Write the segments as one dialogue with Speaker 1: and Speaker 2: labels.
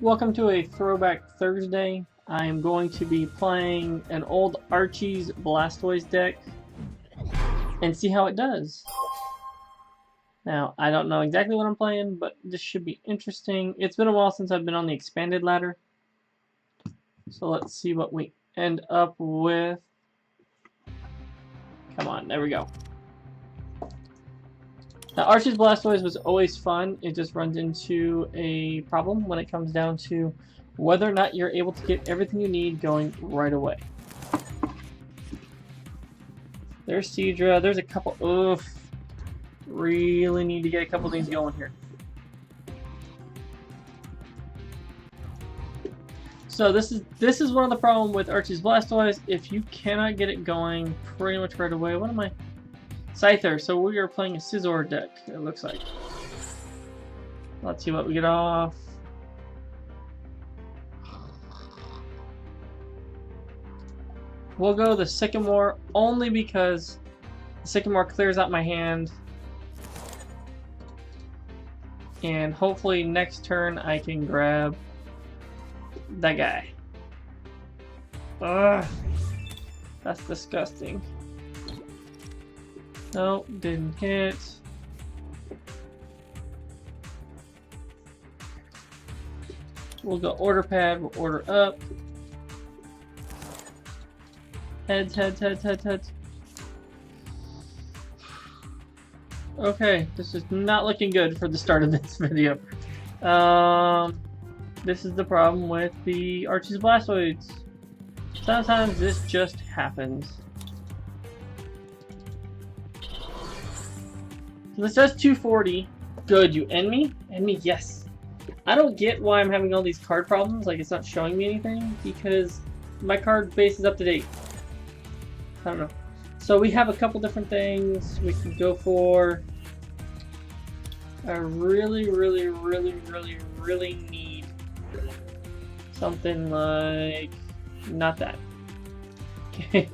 Speaker 1: Welcome to a Throwback Thursday. I am going to be playing an old Archie's Blastoise deck and see how it does. Now, I don't know exactly what I'm playing, but this should be interesting. It's been a while since I've been on the expanded ladder. So let's see what we end up with. Come on, there we go. Now, Archie's Blastoise was always fun. It just runs into a problem when it comes down to whether or not you're able to get everything you need going right away. There's Seadra. There's a couple. Oof. Really need to get a couple things going here. So this is one of the problems with Archie's Blastoise. If you cannot get it going pretty much right away. What am I? Scyther. So we are playing a Scizor deck, it looks like. Let's see what we get off. We'll go the Sycamore only because the Sycamore clears out my hand. And hopefully next turn I can grab that guy. Ugh. That's disgusting. No, didn't hit. We'll go order pad, we'll order up. Heads, heads, heads, heads, heads. Okay, this is not looking good for the start of this video. This is the problem with the Archie's Blastoids. Sometimes this just happens. So this does 240. Good, you end me? End me, yes. I don't get why I'm having all these card problems, like it's not showing me anything, because my card base is up to date. I don't know. So we have a couple different things we can go for. I really need something like not that. Okay.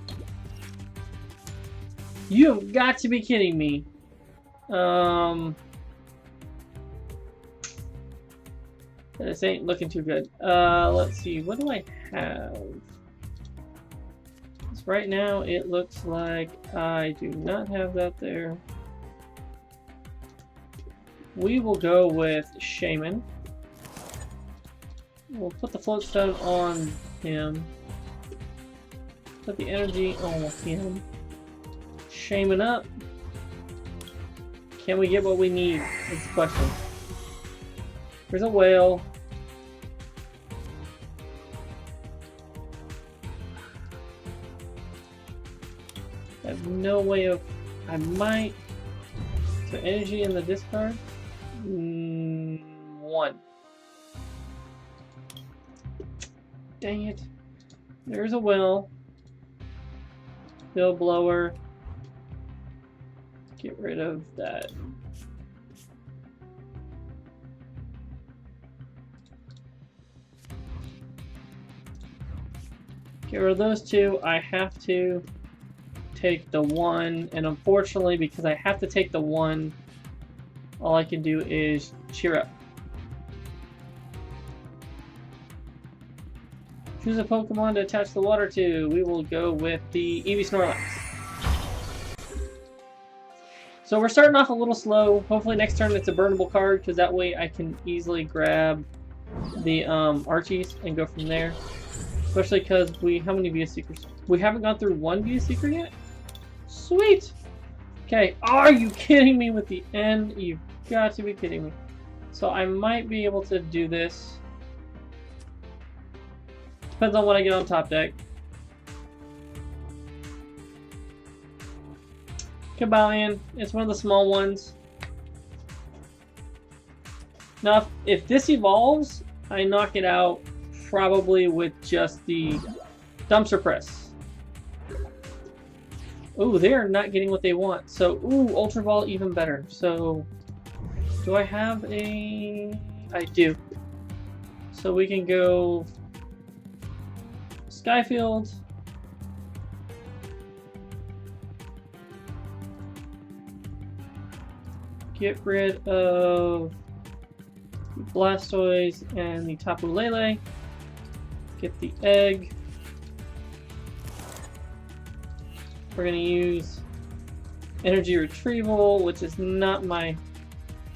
Speaker 1: You have got to be kidding me. This ain't looking too good. Let's see. What do I have? Right now, it looks like I do not have that there. We will go with Shaman. We'll put the float stone on him. Put the energy on him. Shaman up. Can we get what we need? That's the question. There's a whale. I have no way of... I might... So energy in the discard? 1. Dang it. There's a well. Bill blower. Get rid of that. Get rid of those two. I have to take the 1, and unfortunately, because I have to take the 1, all I can do is cheer up. Choose a Pokemon to attach the water to. We will go with the Eevee Snorlax. So we're starting off a little slow. Hopefully next turn it's a burnable card, because that way I can easily grab the Archies and go from there. Especially because how many VS Seekers? We haven't gone through 1 VS Seeker yet? Sweet! Okay, are you kidding me with the end? You've got to be kidding me. So I might be able to do this. Depends on what I get on top deck. Cobalion, it's one of the small ones. Now, if this evolves, I knock it out probably with just the Dumpster Press. Ooh, they're not getting what they want. So, ooh, Ultra Ball even better. So, do I have a... I do. So we can go... Skyfield. Get rid of the Blastoise and the Tapu Lele. Get the egg. We're going to use energy retrieval, which is not my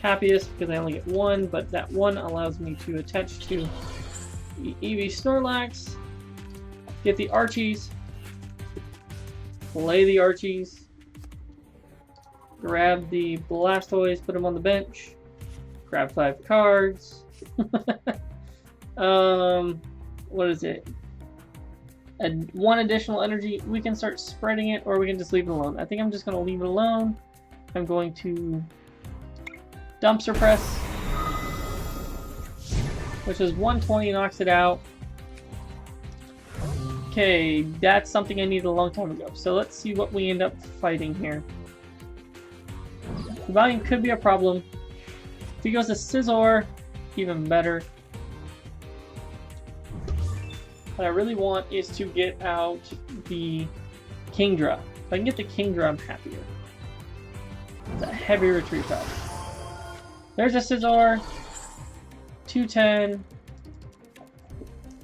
Speaker 1: happiest because I only get one, but that one allows me to attach to the Eevee Snorlax. Get the Archies. Play the Archies. Grab the Blastoise, put him on the bench. Grab 5 cards. What is it? One additional energy. We can start spreading it, or we can just leave it alone. I think I'm just going to leave it alone. I'm going to Dumpster Press, which is 120, knocks it out. Okay, that's something I needed a long time ago. So let's see what we end up fighting here. Volume could be a problem. If he goes to Scizor, even better. What I really want is to get out the Kingdra. If I can get the Kingdra, I'm happier. It's a heavy retreat value. There's a Scizor. 210.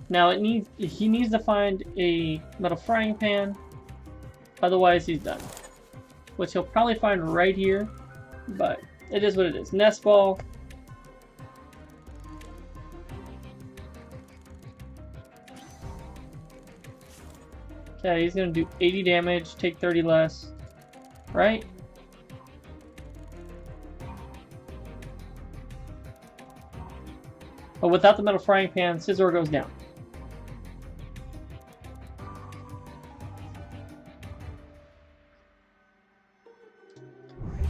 Speaker 1: Now he needs to find a Metal Frying Pan. Otherwise he's done. Which he'll probably find right here. But it is what it is. Nest Ball. Okay, he's going to do 80 damage, take 30 less. Right? But without the Metal Frying Pan, Scizor goes down.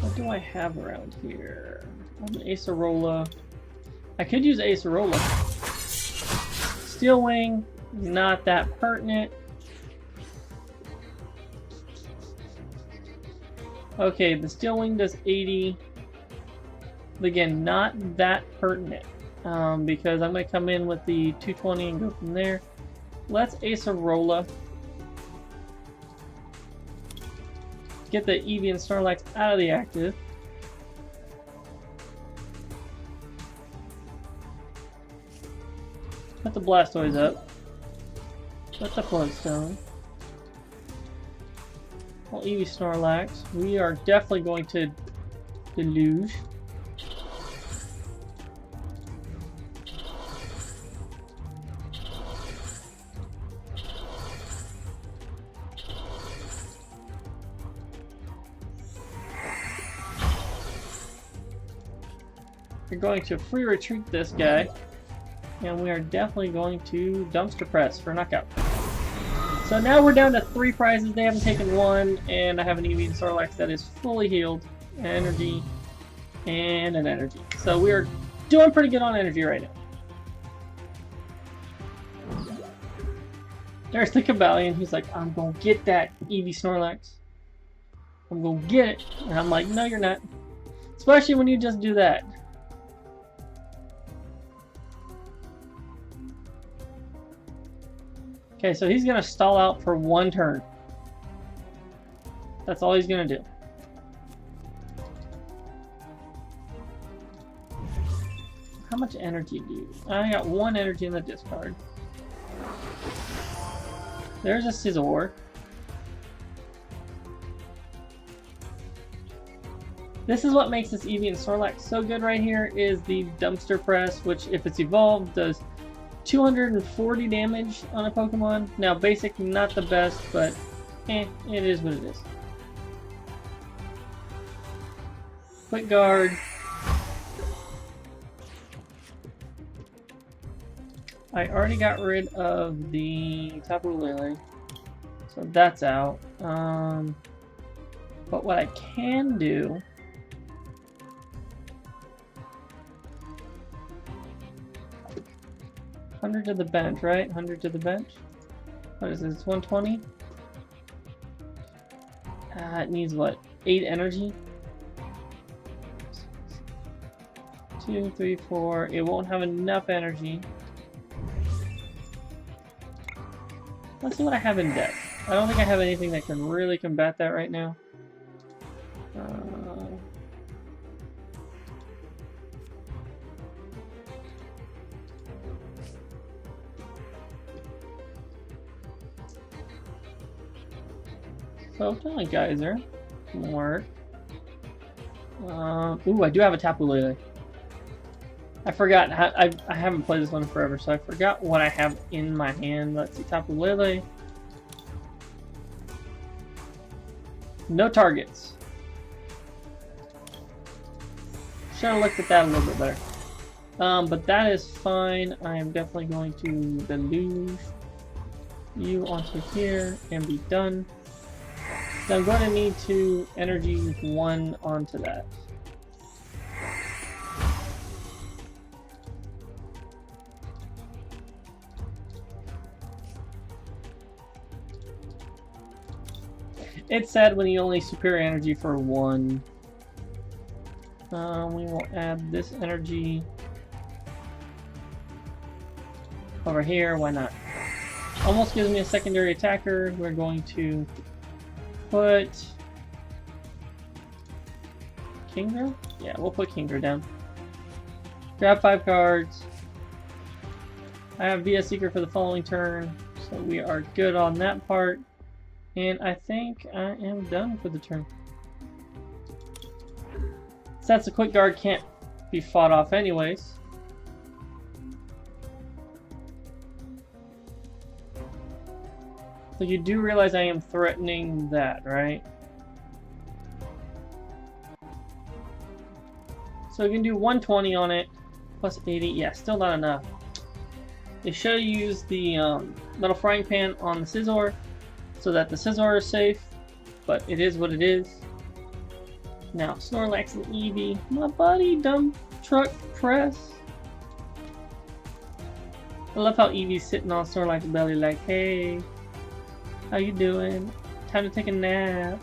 Speaker 1: What do I have around here? An Acerola. I could use Acerola. Steel Wing, not that pertinent. Okay, the Steel Wing does 80. Again, not that pertinent. Because I'm going to come in with the 220 and go from there. Let's Acerola. Get the Eevee and Snorlax out of the active. Put the Blastoise up. Put the Floodstone. Well, Eevee Snorlax. We are definitely going to Deluge. We're going to free retreat this guy, and we are definitely going to Dumpster Press for knockout. So now we're down to 3 prizes. They haven't taken 1, and I have an Eevee and Snorlax that is fully healed, energy, and an energy. So we are doing pretty good on energy right now. There's the Cobalion. He's like, I'm gonna get that Eevee Snorlax. I'm gonna get it. And I'm like, no, you're not. Especially when you just do that. Okay, so he's going to stall out for 1 turn. That's all he's going to do. How much energy do you... I got 1 energy in the discard. There's a Scizor. This is what makes this Eevee and Snorlax so good right here, is the Dumpster Press, which if it's evolved does 240 damage on a Pokemon. Now basic, not the best, but it is what it is. Quick Guard. I already got rid of the Tapu Lele, so that's out. But what I can do... 100 to the bench, right? 100 to the bench. What is this? 120? It needs what? 8 energy? 2, 3, 4. It won't have enough energy. Let's see what I have in deck. I don't think I have anything that can really combat that right now. So, Jolly Geyser can work. Ooh, I do have a Tapu Lele. I forgot. I haven't played this one forever, so I forgot what I have in my hand. Let's see, Tapu Lele. No targets. Should have looked at that a little bit better. But that is fine. I am definitely going to deluge you onto here and be done. So I'm going to need to energy one onto that. It's sad when you only superior energy for one. We will add this energy over here. Why not? Almost gives me a secondary attacker. We're going to put Kingdra? Yeah, we'll put Kingdra down. Grab 5 cards. I have VS Seeker for the following turn, so we are good on that part. And I think I am done for the turn. Since the Quick Guard can't be fought off anyways. So you do realize I am threatening that, right? So we can do 120 on it, plus 80. Yeah, still not enough. They should have used the metal frying pan on the Scizor, so that the Scizor is safe, but it is what it is. Now, Snorlax and Eevee. My buddy, dump truck press. I love how Eevee's sitting on Snorlax's belly like, hey, how you doing? Time to take a nap.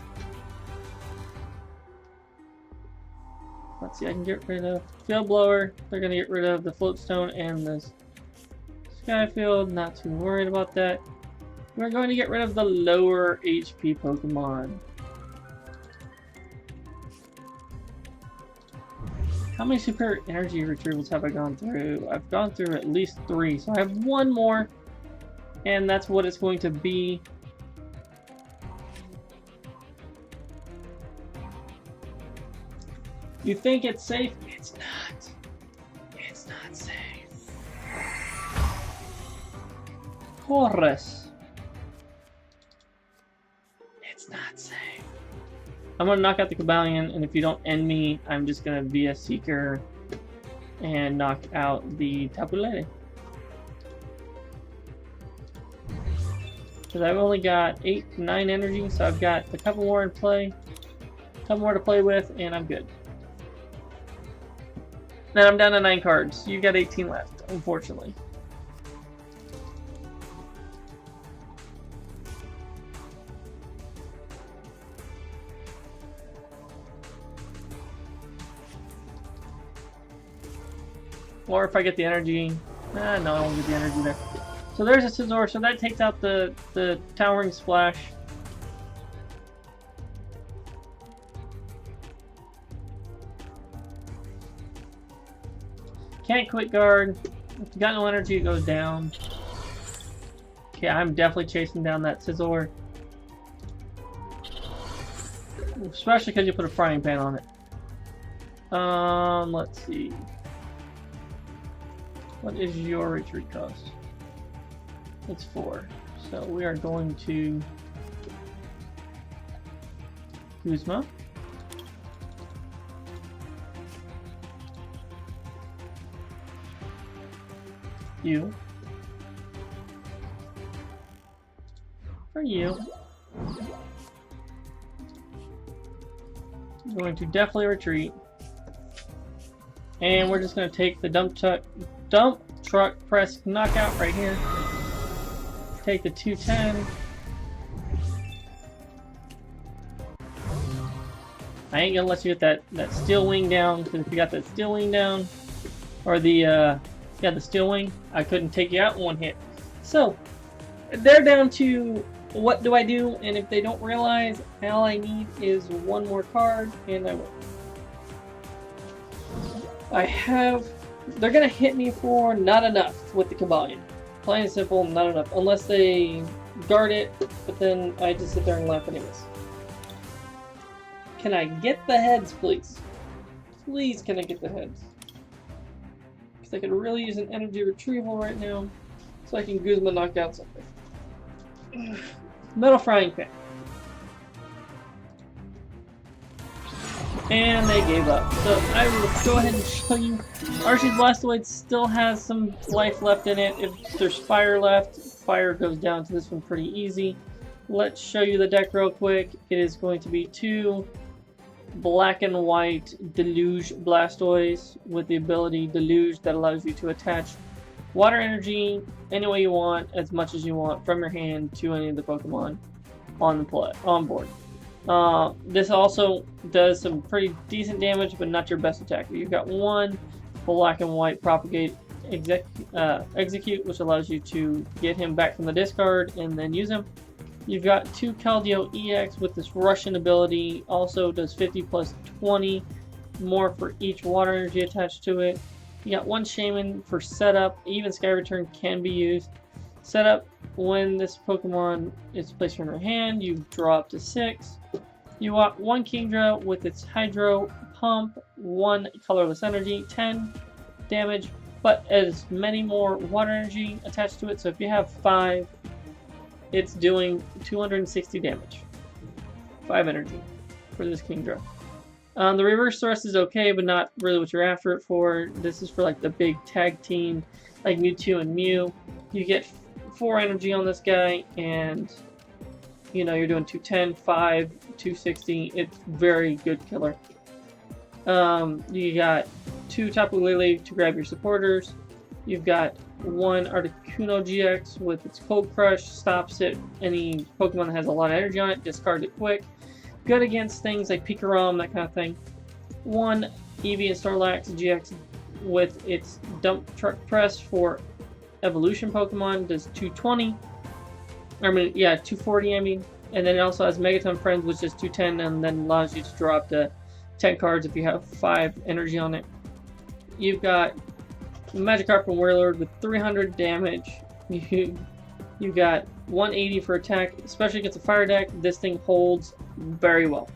Speaker 1: Let's see, I can get rid of Field Blower. They're going to get rid of the Floatstone and the Skyfield. Not too worried about that. We're going to get rid of the lower HP Pokemon. How many super energy retrievals have I gone through? I've gone through at least 3, so I have 1 more, and that's what it's going to be. You think it's safe? It's not. It's not safe. Horus. It's not safe. I'm gonna knock out the Cobalion, and if you don't end me, I'm just gonna VS Seeker and knock out the Tapu Lele. Because I've only got 8, 9 energy, so I've got a couple more in play, a couple more to play with, and I'm good. Then I'm down to 9 cards. You got 18 left, unfortunately. Or if I get the energy... no, I won't get the energy there. So there's a Scizor, so that takes out the Towering Splash. Can't Quick Guard. If you got no energy, it goes down. Okay, I'm definitely chasing down that Scizor. Especially because you put a frying pan on it. Let's see. What is your retreat cost? It's 4. So we are going to Guzma. You. For you. I'm going to definitely retreat. And we're just going to take the dump truck press knockout right here. Take the 210. I ain't gonna let you get that steel wing down, because if you got that steel wing down, or the the steel wing, I couldn't take you out in 1 hit. So they're down to what do I do, and if they don't realize, all I need is 1 more card, and I will. They're gonna hit me for not enough with the Cobalion. Plain and simple, not enough. Unless they guard it, but then I just sit there and laugh anyways. Can I get the heads, please? Please, can I get the heads? Because I could really use an energy retrieval right now, so I can Guzma knock down something. Metal frying pan. And they gave up. So I will go ahead and show you. Archie's Blastoise still has some life left in it. If there's fire left, fire goes down to this one pretty easy. Let's show you the deck real quick. It is going to be 2 black and white Deluge Blastoise with the ability Deluge that allows you to attach water energy any way you want, as much as you want, from your hand to any of the Pokemon on board. This also does some pretty decent damage, but not your best attacker. You've got 1 black and white Propagate Execute, which allows you to get him back from the discard and then use him. You've got 2 Keldeo EX with this Russian ability, also does 50 plus 20 more for each water energy attached to it. You got 1 Shaman for setup. Even Sky Return can be used. Setup, when this Pokemon is placed in your hand, you draw up to 6. You want 1 Kingdra with its Hydro Pump, 1 Colorless Energy, 10 damage, but as many more water energy attached to it. So if you have 5, it's doing 260 damage. 5 energy for this Kingdra. The reverse thrust is okay, but not really what you're after it for. This is for like the big tag team, like Mewtwo and Mew. You get 4 energy on this guy, and you know you're doing 210, 5, 260. It's very good killer. You got 2 Tapu Lele to grab your supporters. You've got 1 Articuno GX with its Cold Crush, stops it. Any Pokemon that has a lot of energy on it, discard it quick. Good against things like Pikarom, that kind of thing. 1 Eevee and Snorlax GX with its Dump Truck Press for Evolution Pokemon, does 220. 240, I mean. And then it also has Megaton Friends, which is 210, and then allows you to draw up to 10 cards if you have 5 energy on it. You've got Magikarp and Warlord with 300 damage. You got 180 for attack, especially against a fire deck. This thing holds very well.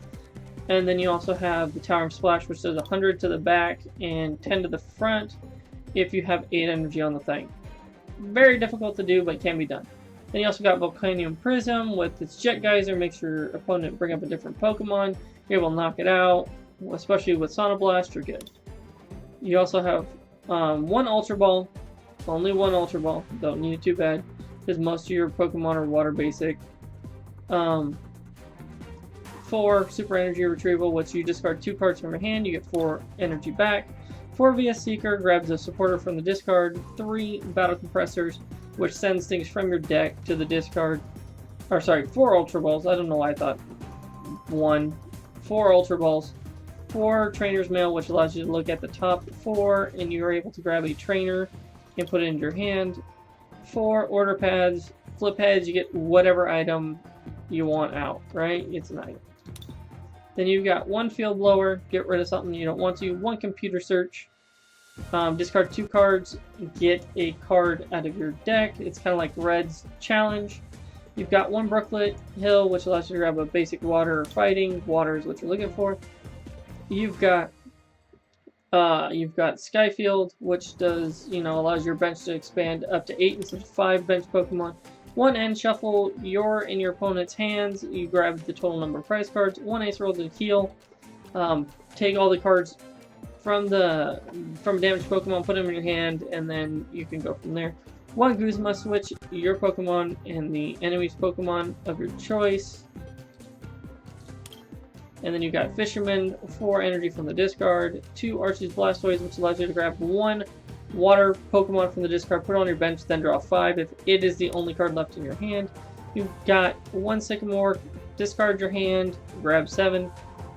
Speaker 1: And then you also have the Towering Splash, which does 100 to the back and 10 to the front if you have 8 energy on the thing. Very difficult to do, but can be done. Then you also got Volcanium Prism with its Jet Geyser, makes your opponent bring up a different Pokemon. You're able to knock it out, especially with Sonoblast, you're good. You also have 1 Ultra Ball, only 1 Ultra Ball, don't need it too bad, because most of your Pokemon are water basic. 4 Super Energy Retrieval, which you discard 2 cards from your hand, you get 4 energy back. 4 VS Seeker, grabs a supporter from the discard. 3 Battle Compressors, which sends things from your deck to the discard. Or sorry, 4 Ultra Balls, I don't know why I thought 1. 4 Ultra Balls. 4 Trainer's Mail, which allows you to look at the top 4, and you're able to grab a trainer and put it in your hand. 4 Order Pads. Flip heads, you get whatever item you want out, right? It's an item. Then you've got 1 Field Blower, get rid of something you don't want to. 1 Computer Search, discard 2 cards, get a card out of your deck. It's kind of like Red's Challenge. You've got 1 Brooklet Hill, which allows you to grab a basic water or fighting. Water is what you're looking for. You've got Skyfield, which does, allows your bench to expand up to 8 instead of 5 bench Pokemon. 1 End Shuffle, you're in your opponent's hands. You grab the total number of prize cards. 1 Ace Roll to heal. Take all the cards from a damaged Pokemon, put them in your hand, and then you can go from there. 1 Guzma, switch your Pokemon and the enemy's Pokemon of your choice. And then you got Fisherman, 4 energy from the discard. 2 Archie's Blastoise, which allows you to grab 1 water Pokemon from the discard, put it on your bench, then draw 5 if it is the only card left in your hand. You've got 1 Sycamore, discard your hand, grab 7,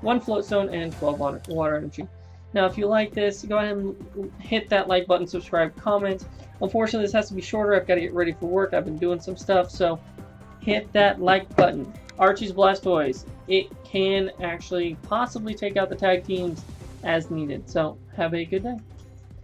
Speaker 1: 1 Floatstone, and 12 water energy. Now, if you like this, go ahead and hit that like button, subscribe, comment. Unfortunately, this has to be shorter. I've got to get ready for work. I've been doing some stuff, so hit that like button. Archie's Blastoise, it can actually possibly take out the tag teams as needed. So, have a good day.